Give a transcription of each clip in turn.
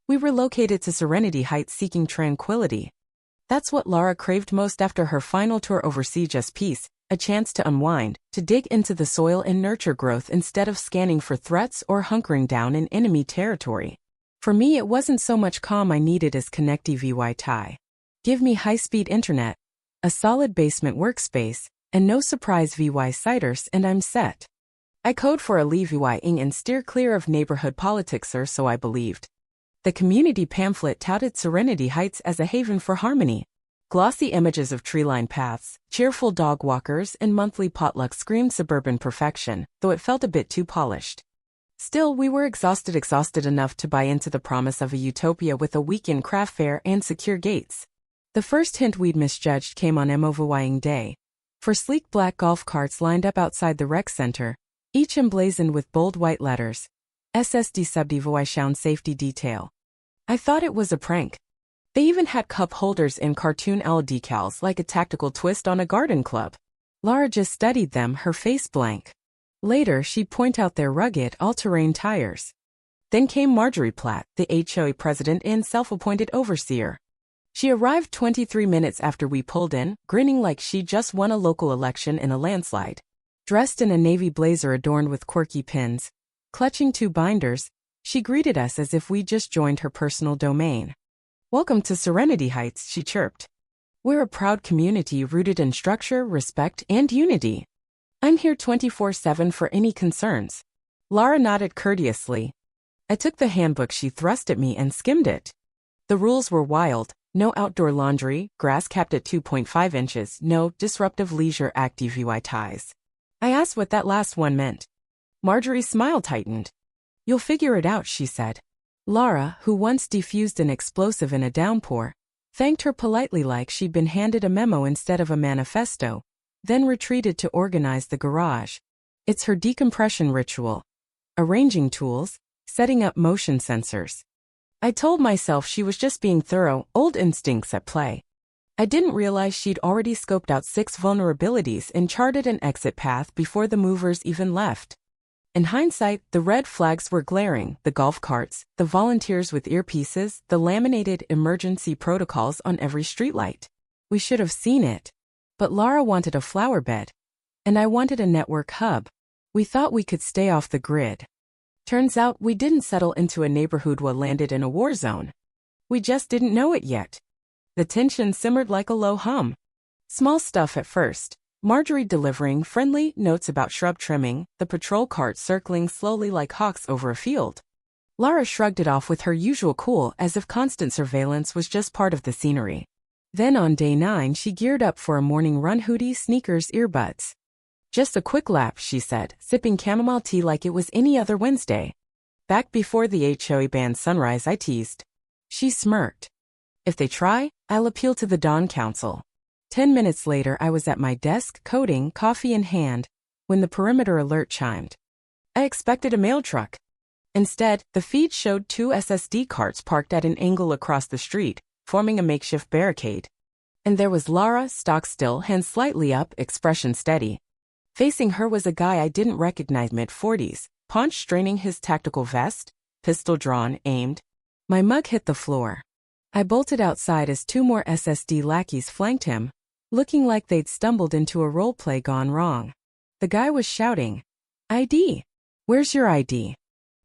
We relocated to Serenity Heights seeking tranquility. That's what Lara craved most after her final tour overseas, just peace, a chance to unwind, to dig into the soil and nurture growth instead of scanning for threats or hunkering down in enemy territory. For me, it wasn't so much calm I needed as connectivity. Give me high-speed internet, a solid basement workspace, and no surprise VY ciders, and I'm set. I code for a leave-ing and steer clear of neighborhood politics, or so I believed. The community pamphlet touted Serenity Heights as a haven for harmony. Glossy images of tree-lined paths, cheerful dog walkers, and monthly potlucks screamed suburban perfection, though it felt a bit too polished. Still, we were exhausted enough to buy into the promise of a utopia with a weekend craft fair and secure gates. The first hint we'd misjudged came on MOVYing day. For sleek black golf carts lined up outside the rec center, each emblazoned with bold white letters, SSD Subdivision Safety Detail. I thought it was a prank. They even had cup holders in cartoon owl decals like a tactical twist on a garden club. Lara just studied them, her face blank. Later, she'd point out their rugged, all-terrain tires. Then came Marjorie Platt, the HOA president and self-appointed overseer. She arrived 23 minutes after we pulled in, grinning like she just won a local election in a landslide. Dressed in a navy blazer adorned with quirky pins, clutching 2 binders, she greeted us as if we just joined her personal domain. "Welcome to Serenity Heights," she chirped. "We're a proud community rooted in structure, respect, and unity. I'm here 24/7 for any concerns." Lara nodded courteously. I took the handbook she thrust at me and skimmed it. The rules were wild: no outdoor laundry, grass capped at 2.5 inches, no disruptive leisure activities. I asked what that last one meant. Marjorie's smile tightened. "You'll figure it out," she said. Lara, who once defused an explosive in a downpour, thanked her politely like she'd been handed a memo instead of a manifesto, then retreated to organize the garage. It's her decompression ritual. Arranging tools, setting up motion sensors. I told myself she was just being thorough, old instincts at play. I didn't realize she'd already scoped out 6 vulnerabilities and charted an exit path before the movers even left. In hindsight, the red flags were glaring: the golf carts, the volunteers with earpieces, the laminated emergency protocols on every streetlight. We should have seen it. But Lara wanted a flower bed, and I wanted a network hub. We thought we could stay off the grid. Turns out we didn't settle into a neighborhood we landed in a war zone. We just didn't know it yet. The tension simmered like a low hum. Small stuff at first. Marjorie delivering friendly notes about shrub trimming, the patrol cart circling slowly like hawks over a field. Lara shrugged it off with her usual cool, as if constant surveillance was just part of the scenery. Then on day 9 she geared up for a morning run: hoodie, sneakers, earbuds. "Just a quick lap," she said, sipping chamomile tea like it was any other Wednesday. "Back before the HOA banned sunrise," I teased. She smirked. "If they try, I'll appeal to the Dawn Council." 10 minutes later I was at my desk, coding, coffee in hand, when the perimeter alert chimed. I expected a mail truck. Instead, the feed showed 2 SSD carts parked at an angle across the street, forming a makeshift barricade. And there was Lara, stock still, hands slightly up, expression steady. Facing her was a guy I didn't recognize, mid-40s, paunch straining his tactical vest, pistol drawn, aimed. My mug hit the floor. I bolted outside as 2 more SSD lackeys flanked him, looking like they'd stumbled into a roleplay gone wrong. The guy was shouting, "ID! Where's your ID?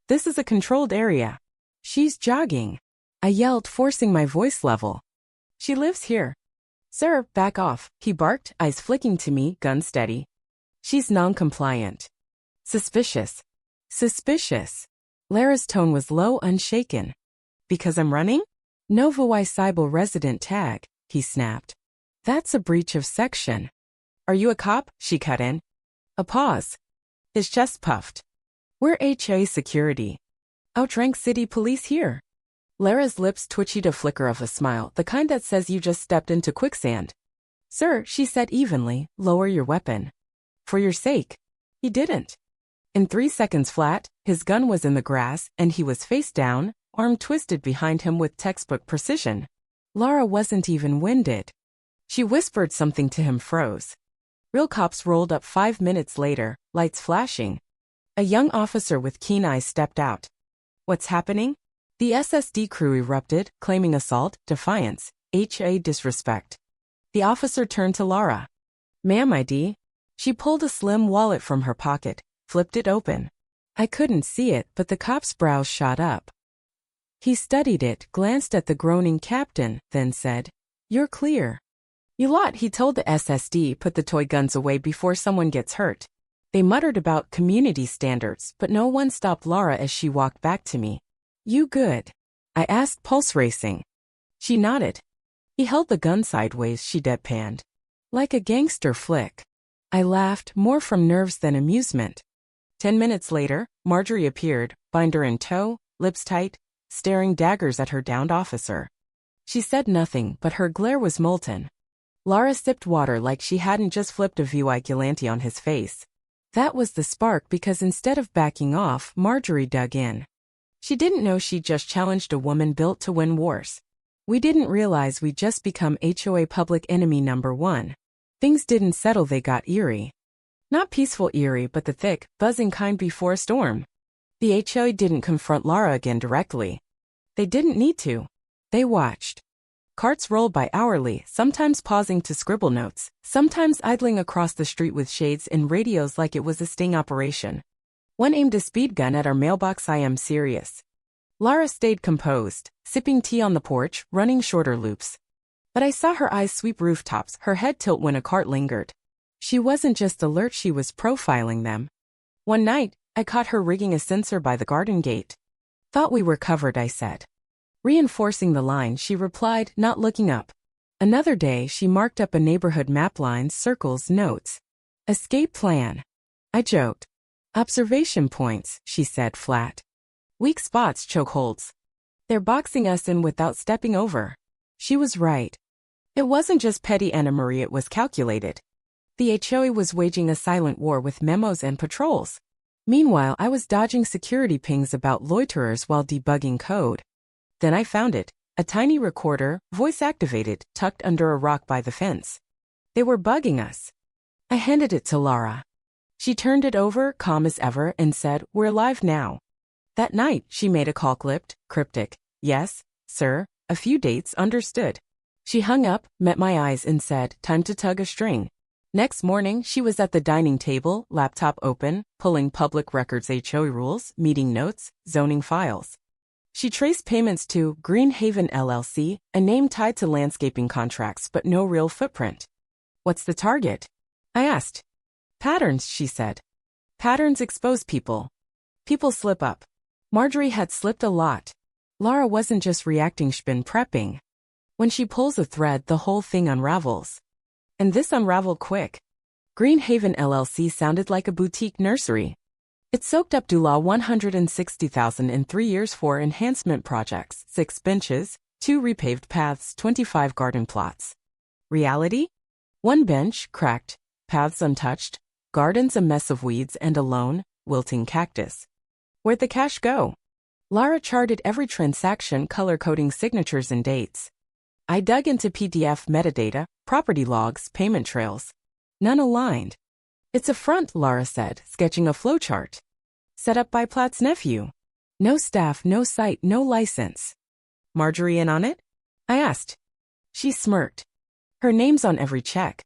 This is a controlled area. She's jogging." I yelled, forcing my voice level. "She lives here." "Sir, back off," he barked, eyes flicking to me, gun steady. "She's non-compliant." "Suspicious." "Suspicious." Lara's tone was low, unshaken. "Because I'm running?" "Nova Y Cybel resident tag," he snapped. "That's a breach of section." "Are you a cop?" she cut in. A pause. His chest puffed. "We're HOA security. Outrank city police here." Lara's lips twitched a flicker of a smile, the kind that says you just stepped into quicksand. "Sir," she said evenly, "lower your weapon. For your sake." He didn't. In 3 seconds flat, his gun was in the grass, and he was face down, arm twisted behind him with textbook precision. Lara wasn't even winded. She whispered something to him, froze. Real cops rolled up 5 minutes later, lights flashing. A young officer with keen eyes stepped out. "What's happening?" The SSD crew erupted, claiming assault, defiance, HOA disrespect. The officer turned to Laura. "Ma'am, ID." She pulled a slim wallet from her pocket, flipped it open. I couldn't see it, but the cop's brows shot up. He studied it, glanced at the groaning captain, then said, "You're clear." "You lot," he told the SSD, "put the toy guns away before someone gets hurt." They muttered about community standards, but no one stopped Laura as she walked back to me. "You good?" I asked, pulse racing. She nodded. He held the gun sideways, she deadpanned. "Like a gangster flick." I laughed, more from nerves than amusement. 10 minutes later, Marjorie appeared, binder in tow, lips tight, staring daggers at her downed officer. She said nothing, but her glare was molten. Laura sipped water like she hadn't just flipped a vigilante on his face. That was the spark, because instead of backing off, Marjorie dug in. She didn't know she just challenged a woman built to win wars. We didn't realize we'd just become HOA public enemy number one. Things didn't settle, they got eerie. Not peaceful eerie, but the thick, buzzing kind before a storm. The HOA didn't confront Laura again directly. They didn't need to. They watched. Carts rolled by hourly, sometimes pausing to scribble notes, sometimes idling across the street with shades and radios like it was a sting operation. One aimed a speed gun at our mailbox. "I am serious." Laura stayed composed, sipping tea on the porch, running shorter loops. But I saw her eyes sweep rooftops, her head tilt when a cart lingered. She wasn't just alert, she was profiling them. One night, I caught her rigging a sensor by the garden gate. "Thought we were covered," I said. Reinforcing the line, she replied, not looking up. Another day, she marked up a neighborhood map, lines, circles, notes. "Escape plan." I joked. "Observation points," she said flat. "Weak spots, chokeholds. They're boxing us in without stepping over." She was right. It wasn't just petty Anna-Marie, it was calculated. The HOA was waging a silent war with memos and patrols. Meanwhile, I was dodging security pings about loiterers while debugging code. Then I found it, a tiny recorder, voice-activated, tucked under a rock by the fence. They were bugging us. I handed it to Laura. She turned it over, calm as ever, and said, "We're live now." That night, she made a call, clipped, cryptic. "Yes, sir, a few dates, understood." She hung up, met my eyes, and said, "Time to tug a string." Next morning, she was at the dining table, laptop open, pulling public records, HOA rules, meeting notes, zoning files. She traced payments to Greenhaven LLC, a name tied to landscaping contracts but no real footprint. "What's the target?" I asked. "Patterns," she said. "Patterns expose people. People slip up." Marjorie had slipped a lot. Laura wasn't just reacting, she'd been prepping. When she pulls a thread, the whole thing unravels. And this unraveled quick. Greenhaven LLC sounded like a boutique nursery. It soaked up $160,000 in 3 years for enhancement projects, 6 benches, 2 repaved paths, 25 garden plots. Reality? 1 bench, cracked, paths untouched, gardens a mess of weeds, and a lone, wilting cactus. Where'd the cash go? Laura charted every transaction, color-coding signatures and dates. I dug into PDF metadata, property logs, payment trails. None aligned. "It's a front," Laura said, sketching a flowchart. "Set up by Platt's nephew. No staff, no site, no license." "Marjorie in on it?" I asked. She smirked. "Her name's on every check."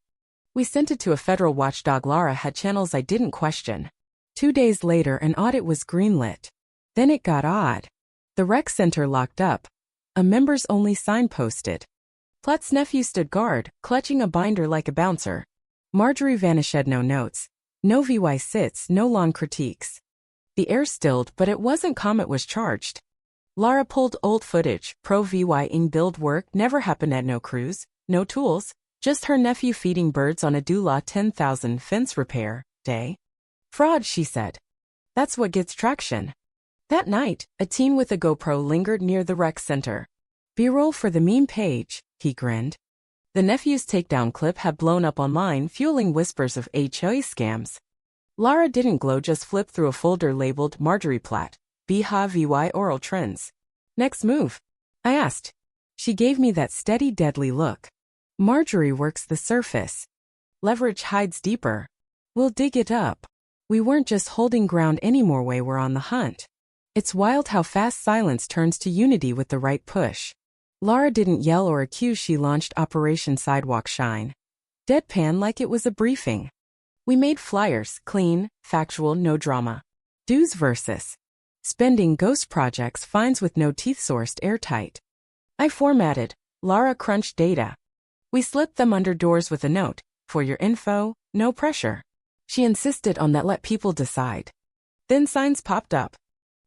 We sent it to a federal watchdog. Laura had channels I didn't question. 2 days later, an audit was greenlit. Then it got odd. The rec center locked up. A members-only sign posted. Platt's nephew stood guard, clutching a binder like a bouncer. Marjorie vanished, no notes. No VY sits, no lawn critiques. The air stilled, but it wasn't calm, it was charged. Laura pulled old footage, pro VY ing build work never happened at no crews, no tools, just her nephew feeding birds on a doula 10,000 fence repair day. "Fraud," she said. "That's what gets traction." That night, a teen with a GoPro lingered near the rec center. "B-roll for the meme page," he grinned. The nephew's takedown clip had blown up online, fueling whispers of HOA scams. Laura didn't glow, just flipped through a folder labeled Marjorie Platt, BHA VY Oral Trends. "Next move?" I asked. She gave me that steady, deadly look. "Marjorie works the surface. Leverage hides deeper. We'll dig it up." We weren't just holding ground anymore, we were on the hunt. It's wild how fast silence turns to unity with the right push. Lara didn't yell or accuse. She launched Operation Sidewalk Shine. Deadpan like it was a briefing. We made flyers, clean, factual, no drama. Dues versus spending ghost projects, fines with no teeth, sourced airtight. I formatted. Lara crunched data. We slipped them under doors with a note, for your info, no pressure. She insisted on that, let people decide. Then signs popped up.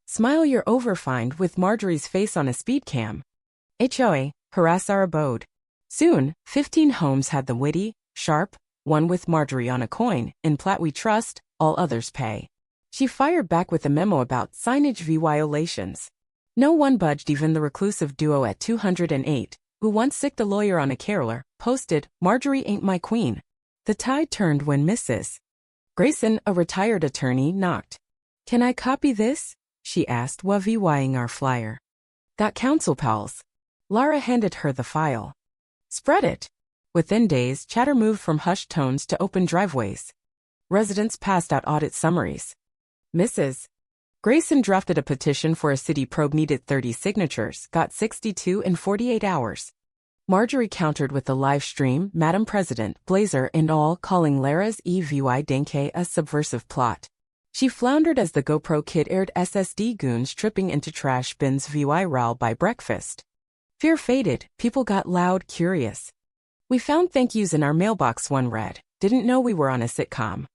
Smile you're overfined with Marjorie's face on a speed cam. HOA, harass our abode. Soon, 15 homes had the witty, sharp, one with Marjorie on a coin, in plat we trust, all others pay. She fired back with a memo about signage violations. No one budged, even the reclusive duo at 208, who once sicked a lawyer on a caroler, posted, Marjorie ain't my queen. The tide turned when Mrs. Grayson, a retired attorney, knocked. Can I copy this? She asked, WVYing our flyer. Got counsel pals. Lara handed her the file. Spread it. Within days, chatter moved from hushed tones to open driveways. Residents passed out audit summaries. Mrs. Grayson drafted a petition for a city probe, needed 30 signatures, got 62 in 48 hours. Marjorie countered with the live stream, Madam President, Blazer and all, calling Lara's EVY Denke a subversive plot. She floundered as the GoPro kid aired SSD goons tripping into trash bins viral by breakfast. Fear faded, people got loud, curious. We found thank yous in our mailbox, one read. Didn't know we were on a sitcom.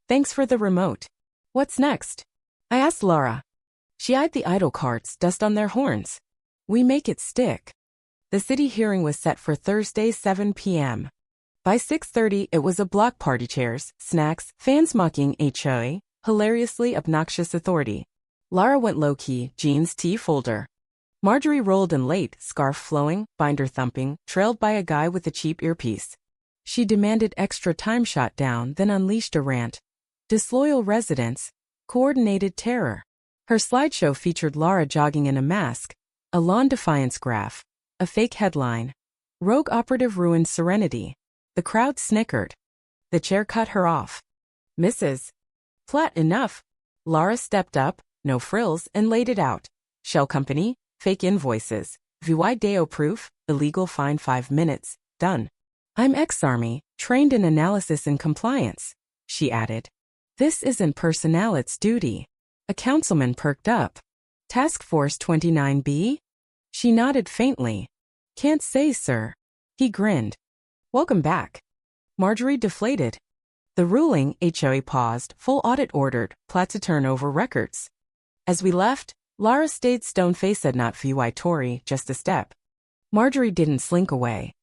Thanks for the remote. What's next? I asked Lara. She eyed the idle carts, dust on their horns. We make it stick. The city hearing was set for Thursday, 7 p.m. By 6:30, it was a block party, chairs, snacks, fans mocking HOA, hilariously obnoxious authority. Lara went low-key, jeans tea folder. Marjorie rolled in late, scarf flowing, binder thumping, trailed by a guy with a cheap earpiece. She demanded extra time, shot down, then unleashed a rant. Disloyal residents, coordinated terror. Her slideshow featured Lara jogging in a mask, a lawn defiance graph, a fake headline. Rogue operative ruined serenity. The crowd snickered. The chair cut her off. Mrs. Flat enough. Lara stepped up, no frills, and laid it out. Shell company, fake invoices, VY Deo proof, illegal fine 5 minutes, done. I'm ex-Army, trained in analysis and compliance, she added. This isn't personnel, it's duty. A councilman perked up. Task Force 29B? She nodded faintly. Can't say, sir. He grinned. Welcome back. Marjorie deflated. The ruling, HOA paused, full audit ordered, plat to turn over records. As we left, Lara stayed stone-faced, said not VY Tory, just a step. Marjorie didn't slink away.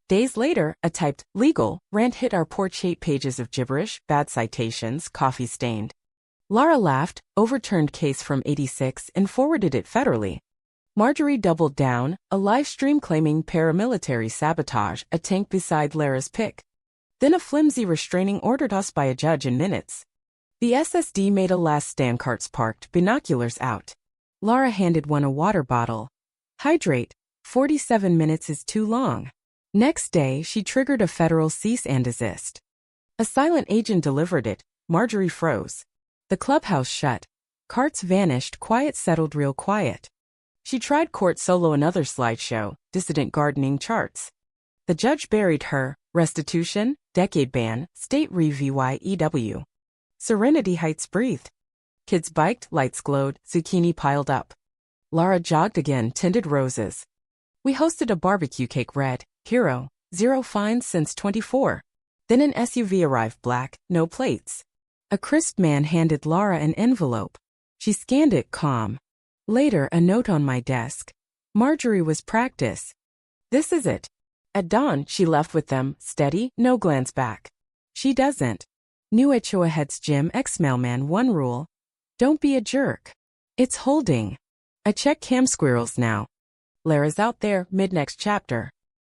Days later, a typed, legal, rant hit our porch, 8 pages of gibberish, bad citations, coffee-stained. Lara laughed, overturned case from 86 and forwarded it federally. Marjorie doubled down, a live stream claiming paramilitary sabotage, a tank beside Lara's pic. Then a flimsy restraining order tossed by a judge in minutes. The SSD made a last stand, carts parked, binoculars out. Lara handed one a water bottle. Hydrate, 47 minutes is too long. Next day, she triggered a federal cease and desist. A silent agent delivered it. Marjorie froze. The clubhouse shut. Carts vanished, quiet settled real quiet. She tried court solo, another slideshow, dissident gardening charts. The judge buried her, restitution, decade ban, state re-VYEW. Serenity Heights breathed. Kids biked, lights glowed, zucchini piled up. Lara jogged again, tinted roses. We hosted a barbecue, cake red, hero, 0 fines since 24. Then an SUV arrived, black, no plates. A crisp man handed Lara an envelope. She scanned it, calm. Later, a note on my desk. Marjorie was practice. This is it. At dawn, she left with them, steady, no glance back. She doesn't. New HOA heads Jim, ex-mailman, one rule. Don't be a jerk. It's holding. I check cam squirrels now. Lara's out there, mid-next chapter.